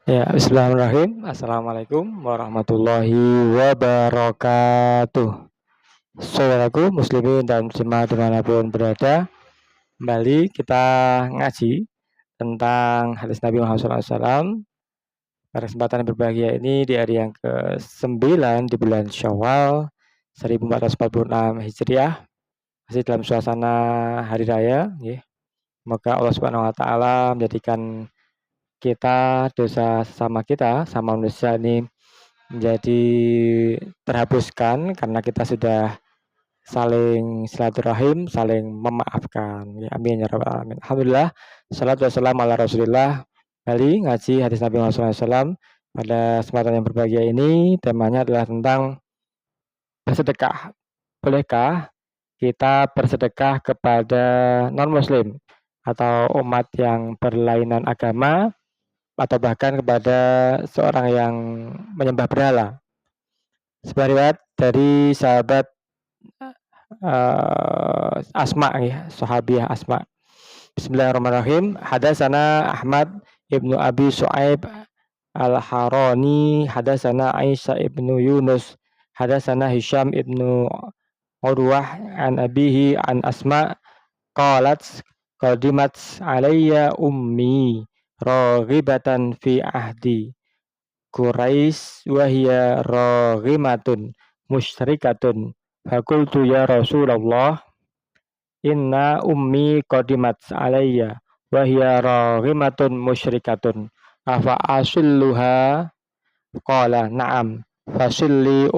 Ya, bismillahirrahmanirrahim. Assalamualaikum warahmatullahi wabarakatuh. Saudaraku muslimin dan muslimah dimanapun berada, kembali kita ngaji tentang hadis Nabi Muhammad SAW. Pada kesempatan yang berbahagia ini di hari yang ke-9 di bulan Syawal 1446 Hijriah, masih dalam suasana hari raya. Semoga Allah Subhanahu Wa Taala menjadikan kita, dosa sama kita, sama manusia ini menjadi terhapuskan karena kita sudah saling silaturahim, saling memaafkan. Ya, amin ya rabbal alamin. Alhamdulillah, salatu wassalamu ala Rasulillah. Kali ngaji hadis Nabi Muhammad SAW pada kesempatan yang berbahagia ini temanya adalah tentang bersedekah. Bolehkah kita bersedekah kepada non-muslim atau umat yang berlainan agama atau bahkan kepada seorang yang menyembah berhala? Sebuah riwayat dari sahabat Asma ya, sahabiah Asma. Bismillahirrahmanirrahim. Hadatsana Ahmad ibnu Abi Su'aib Al-Harani, hadatsana Aisyah ibnu Yunus, hadatsana Hisham ibnu Urwah an abihi an Asma qalat qadimat alayya ummi raghibatan fi ahdi Quraisy wa hiya raghimatun musyrikatun. Fakultu ya Rasulullah, inna ummi qadimat alayya wa hiya raghimatun musyrikatun. Afa asilluha? Qala na'am. Fasilli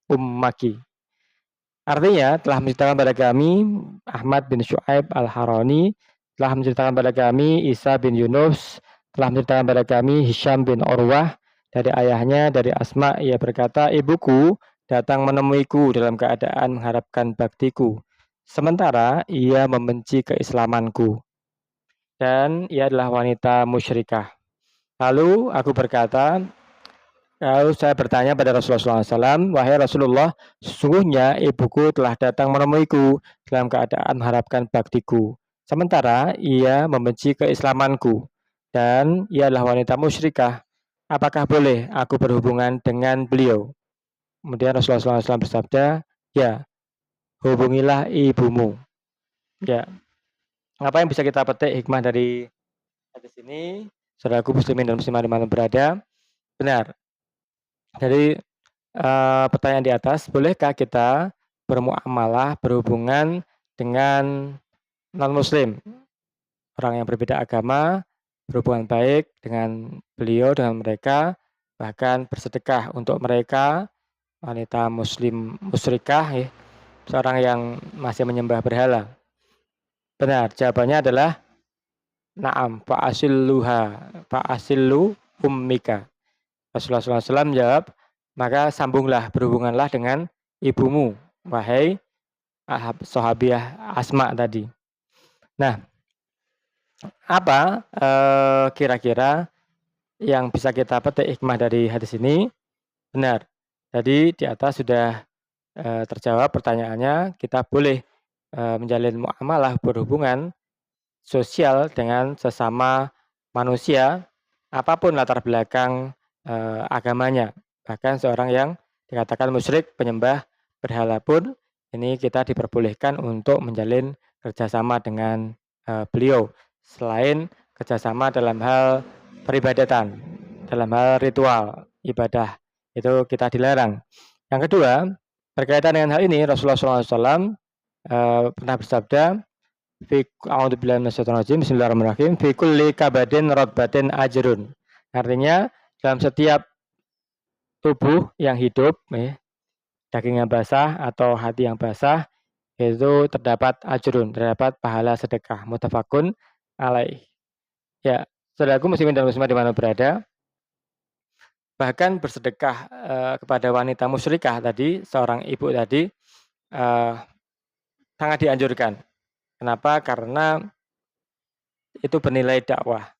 ummaki. Artinya telah menceritakan pada kami Ahmad bin Syuaib Al-Harani, telah menceritakan pada kami Isa bin Yunus, telah menceritakan pada kami Hisham bin Urwah dari ayahnya dari Asma. Ia berkata, ibuku datang menemuiku dalam keadaan mengharapkan baktiku, sementara ia membenci keislamanku, dan ia adalah wanita musyrikah. Lalu aku berkata, lalu saya bertanya pada Rasulullah SAW, wahai Rasulullah, sesungguhnya ibuku telah datang menemuiku dalam keadaan mengharapkan baktiku, sementara ia membenci keislamanku, dan ia adalah wanita musyrikah. Apakah boleh aku berhubungan dengan beliau? Kemudian Rasulullah SAW bersabda, ya, hubungilah ibumu. Ya, apa yang bisa kita petik hikmah dari hadis ini, saudaraku muslimin dan muslimah dimanapun berada? Benar. Jadi pertanyaan di atas, bolehkah kita bermuamalah, berhubungan dengan non-muslim, orang yang berbeda agama, berhubungan baik dengan beliau, dengan mereka, bahkan bersedekah untuk mereka, wanita muslim musyrikah, ya, seorang yang masih menyembah berhala? Benar, jawabannya adalah na'am, fa'asillu ummika. Rasulullah SAW menjawab, maka sambunglah, berhubunganlah dengan ibumu, wahai sahabiah Asma tadi. Nah, apa kira-kira yang bisa kita petik hikmah dari hadis ini? Benar, jadi di atas sudah terjawab pertanyaannya, kita boleh menjalin muamalah, berhubungan sosial dengan sesama manusia, apapun latar belakang agamanya. Bahkan seorang yang dikatakan musyrik, penyembah berhala pun, ini kita diperbolehkan untuk menjalin kerjasama dengan beliau, selain kerjasama dalam hal peribadatan, dalam hal ritual ibadah, itu kita dilarang. Yang kedua, berkaitan dengan hal ini, Rasulullah SAW pernah bersabda, Bismillahirrahmanirrahim. Fi kulli kabadin ratbatin ajrun. Artinya dalam setiap tubuh yang hidup, daging yang basah atau hati yang basah, itu terdapat ajrun, terdapat pahala sedekah. Muttafaqun alaih. Ya, saudaraku muslimin dan muslimah di mana berada, bahkan bersedekah kepada wanita musyrikah tadi, seorang ibu tadi, sangat dianjurkan. Kenapa? Karena itu bernilai dakwah.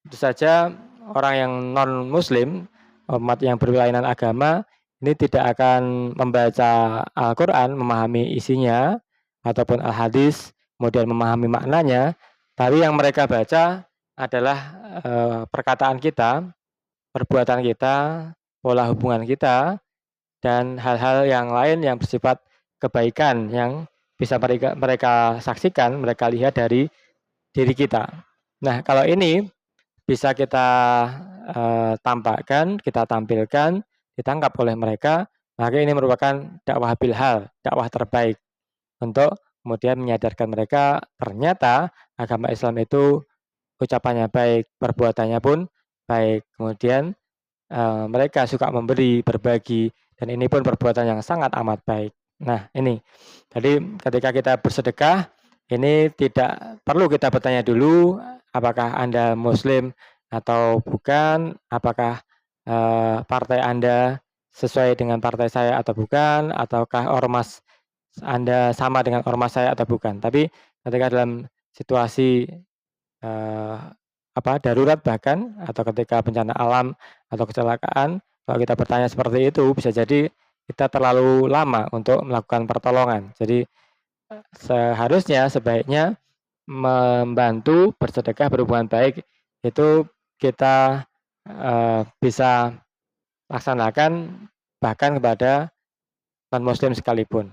Tentu saja orang yang non-muslim, umat yang berlainan agama, ini tidak akan membaca Al-Quran, memahami isinya, ataupun Al-Hadis, kemudian memahami maknanya, tapi yang mereka baca adalah perkataan kita, perbuatan kita, pola hubungan kita, dan hal-hal yang lain yang bersifat kebaikan yang bisa mereka saksikan, mereka lihat dari diri kita. Nah, kalau ini bisa kita tampakkan, kita tampilkan, ditangkap oleh mereka, maka ini merupakan dakwah bilhal, dakwah terbaik untuk kemudian menyadarkan mereka ternyata agama Islam itu ucapannya baik, perbuatannya pun baik. Kemudian mereka suka memberi, berbagi, dan ini pun perbuatan yang sangat amat baik. Nah, ini. Jadi ketika kita bersedekah, ini tidak perlu kita bertanya dulu apakah Anda muslim atau bukan, apakah partai Anda sesuai dengan partai saya atau bukan, ataukah ormas Anda sama dengan ormas saya atau bukan. Tapi ketika dalam situasi darurat bahkan atau ketika bencana alam atau kecelakaan, kalau kita bertanya seperti itu bisa jadi kita terlalu lama untuk melakukan pertolongan. Jadi seharusnya sebaiknya membantu bersedekah berhubungan baik itu kita bisa laksanakan bahkan kepada non muslim sekalipun.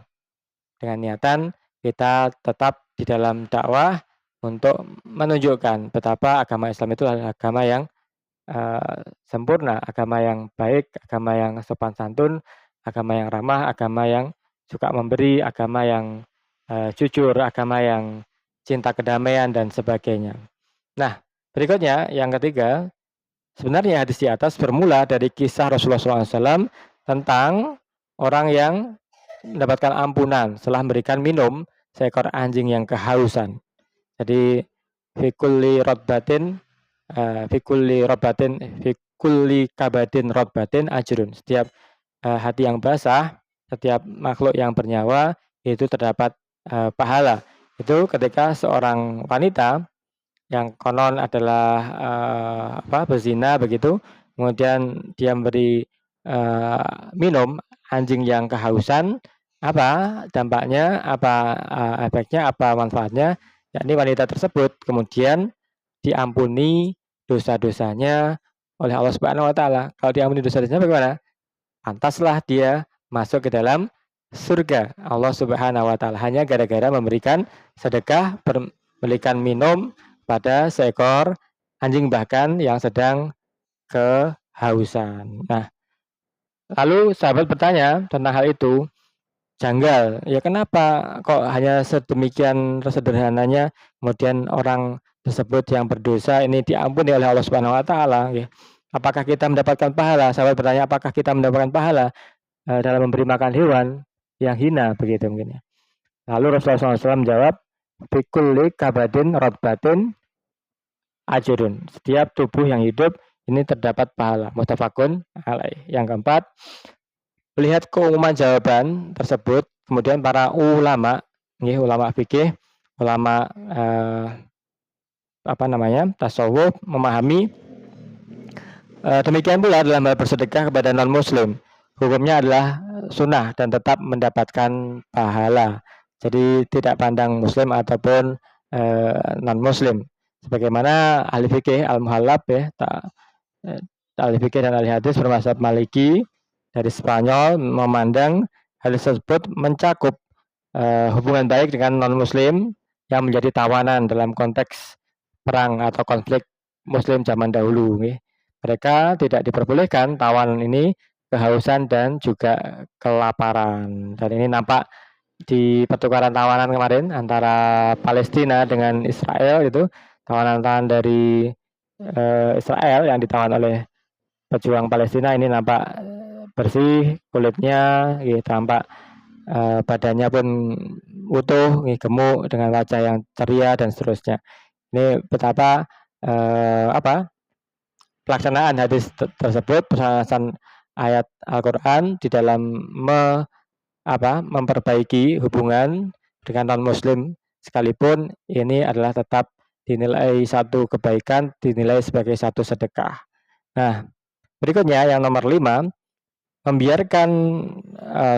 Dengan niatan kita tetap di dalam dakwah untuk menunjukkan betapa agama Islam itu adalah agama yang sempurna, agama yang baik, agama yang sopan santun, agama yang ramah, agama yang suka memberi, agama yang jujur, agama yang cinta kedamaian dan sebagainya. Nah, berikutnya yang ketiga, sebenarnya hadis di atas bermula dari kisah Rasulullah SAW tentang orang yang mendapatkan ampunan setelah memberikan minum seekor anjing yang kehausan. Jadi fikulli rotbatin fikulli kabadin rotbatin ajrun. Setiap hati yang basah, setiap makhluk yang bernyawa itu terdapat pahala. Itu ketika seorang wanita yang konon adalah berzina begitu, kemudian dia memberi minum anjing yang kehausan, apa dampaknya, apa efeknya, apa manfaatnya, yakni wanita tersebut kemudian diampuni dosa-dosanya oleh Allah Subhanahu wa taala. Kalau diampuni dosa-dosanya bagaimana? Pantaslah dia masuk ke dalam surga Allah Subhanahu wa taala hanya gara-gara memberikan sedekah, memberikan minum pada seekor anjing bahkan yang sedang kehausan. Nah, lalu sahabat bertanya tentang hal itu, janggal. Ya kenapa kok hanya sedemikian sederhananya kemudian orang tersebut yang berdosa ini diampuni oleh Allah Subhanahu wa taala ya. Apakah kita mendapatkan pahala? Sahabat bertanya, apakah kita mendapatkan pahala dalam memberi makan hewan yang hina begitu mungkin ya. Lalu Rasulullah SAW menjawab, "Bikulli kabadin rotbatin ajrun." Setiap tubuh yang hidup ini terdapat pahala. Muttafaqun alaih. Yang keempat, melihat keumuman jawaban tersebut, kemudian para ulama, ulama fikih, ulama tasawuf memahami demikian pula dalam hal bersedekah kepada non muslim. Hukumnya adalah sunnah dan tetap mendapatkan pahala. Jadi tidak pandang muslim ataupun non muslim. Sebagaimana ahli fikih al-muhallab ya, ahli fikih dan ahli hadis bermazhab Maliki dari Spanyol memandang hal tersebut mencakup hubungan baik dengan non muslim yang menjadi tawanan dalam konteks perang atau konflik muslim zaman dahulu. Mereka tidak diperbolehkan tawanan ini kehausan dan juga kelaparan. Dan ini nampak di pertukaran tawanan kemarin antara Palestina dengan Israel itu, tawanan-tawanan dari Israel yang ditawan oleh pejuang Palestina ini nampak bersih kulitnya, tampak badannya pun utuh, gemuk dengan wajah yang ceria dan seterusnya. Ini betapa pelaksanaan hadis tersebut, pelaksanaan ayat Al-Quran di dalam memperbaiki hubungan dengan non-muslim sekalipun ini adalah tetap dinilai satu kebaikan, dinilai sebagai satu sedekah. Nah, berikutnya yang nomor 5, membiarkan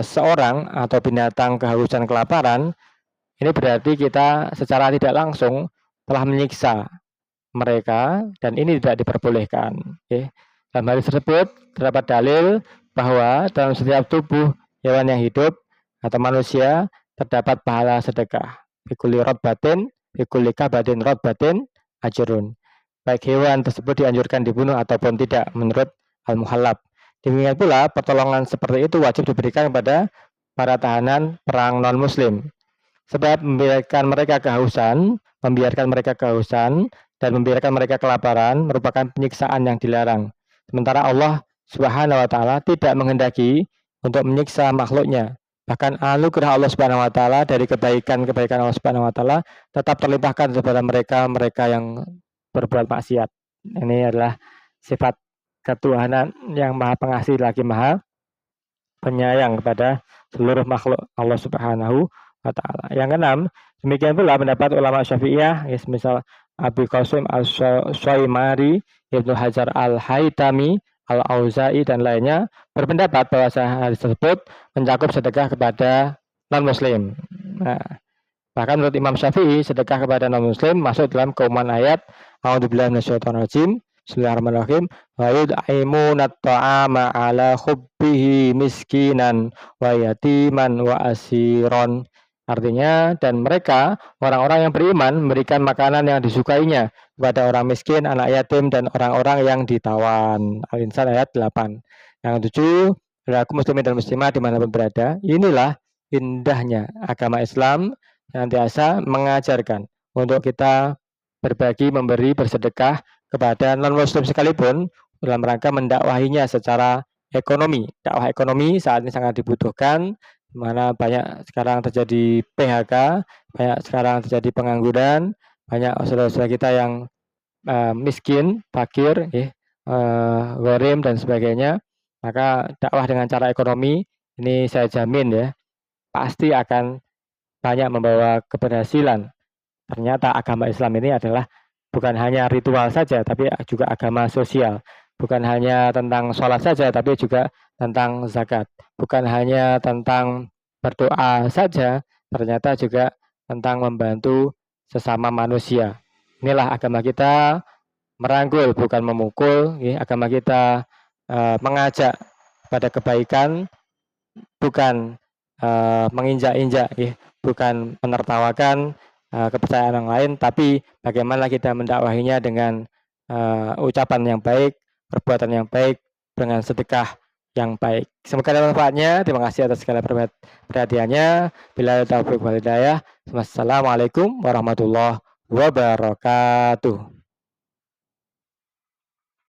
seorang atau binatang kehausan kelaparan, ini berarti kita secara tidak langsung telah menyiksa mereka dan ini tidak diperbolehkan. Okay. Dalam hal tersebut terdapat dalil bahwa dalam setiap tubuh hewan yang hidup atau manusia terdapat pahala sedekah. Bikuli rodbatin, bikuli kabatin rodbatin, ajrun. Baik hewan tersebut dianjurkan dibunuh ataupun tidak menurut Al-Muhallab. Demikian pula pertolongan seperti itu wajib diberikan kepada para tahanan perang non-muslim. Sebab membiarkan mereka kehausan dan membiarkan mereka kelaparan merupakan penyiksaan yang dilarang. Sementara Allah Subhanahu wa taala tidak menghendaki untuk menyiksa makhluknya. Bahkan anugerah Allah Subhanahu wa taala dari kebaikan-kebaikan Allah Subhanahu wa taala tetap terlimpahkan kepada mereka yang berbuat maksiat. Ini adalah sifat ketuhanan yang Maha Pengasih lagi Maha Penyayang kepada seluruh makhluk Allah Subhanahu wa taala. Yang keenam, demikian pula pendapat ulama Syafi'iyah, misal Abi Qasim Al-Syaimari, Ibnu Hajar Al-Haytami, Al-Auza'i dan lainnya berpendapat bahwa hadis tersebut mencakup sedekah kepada non-muslim. Nah, bahkan menurut Imam Syafi'i, sedekah kepada non-muslim masuk dalam keumuman ayat A'udzubillahi minasyaitonir rajim. Bismillahirrahmanirrahim. Wa yud'imuna at-ta'ama 'ala hubbihi miskinan wa yatiman wa asiron. Artinya, dan mereka, orang-orang yang beriman, memberikan makanan yang disukainya kepada orang miskin, anak yatim, dan orang-orang yang ditawan. Al-Insan ayat 8. Yang ketujuh, berlaku muslimin dan muslimah dimanapun berada. Inilah indahnya agama Islam yang biasa mengajarkan untuk kita berbagi, memberi, bersedekah kepada non-muslim sekalipun dalam rangka mendakwahinya secara ekonomi. Dakwah ekonomi saat ini sangat dibutuhkan, di mana banyak sekarang terjadi PHK, banyak sekarang terjadi pengangguran, banyak saudara-saudara kita yang miskin, fakir, gharim dan sebagainya. Maka dakwah dengan cara ekonomi ini saya jamin ya, pasti akan banyak membawa keberhasilan. Ternyata agama Islam ini adalah bukan hanya ritual saja, tapi juga agama sosial. Bukan hanya tentang sholat saja, tapi juga tentang zakat. Bukan hanya tentang berdoa saja, ternyata juga tentang membantu sesama manusia. Inilah agama kita merangkul, bukan memukul. Agama kita mengajak pada kebaikan, bukan menginjak-injak, bukan menertawakan kepercayaan orang lain, tapi bagaimana kita mendakwahinya dengan ucapan yang baik, perbuatan yang baik, dengan sedekah yang baik. Semoga ada manfaatnya. Terima kasih atas segala perhatiannya. Bila taufiq wal hidayah. Wassalamualaikum warahmatullahi wabarakatuh.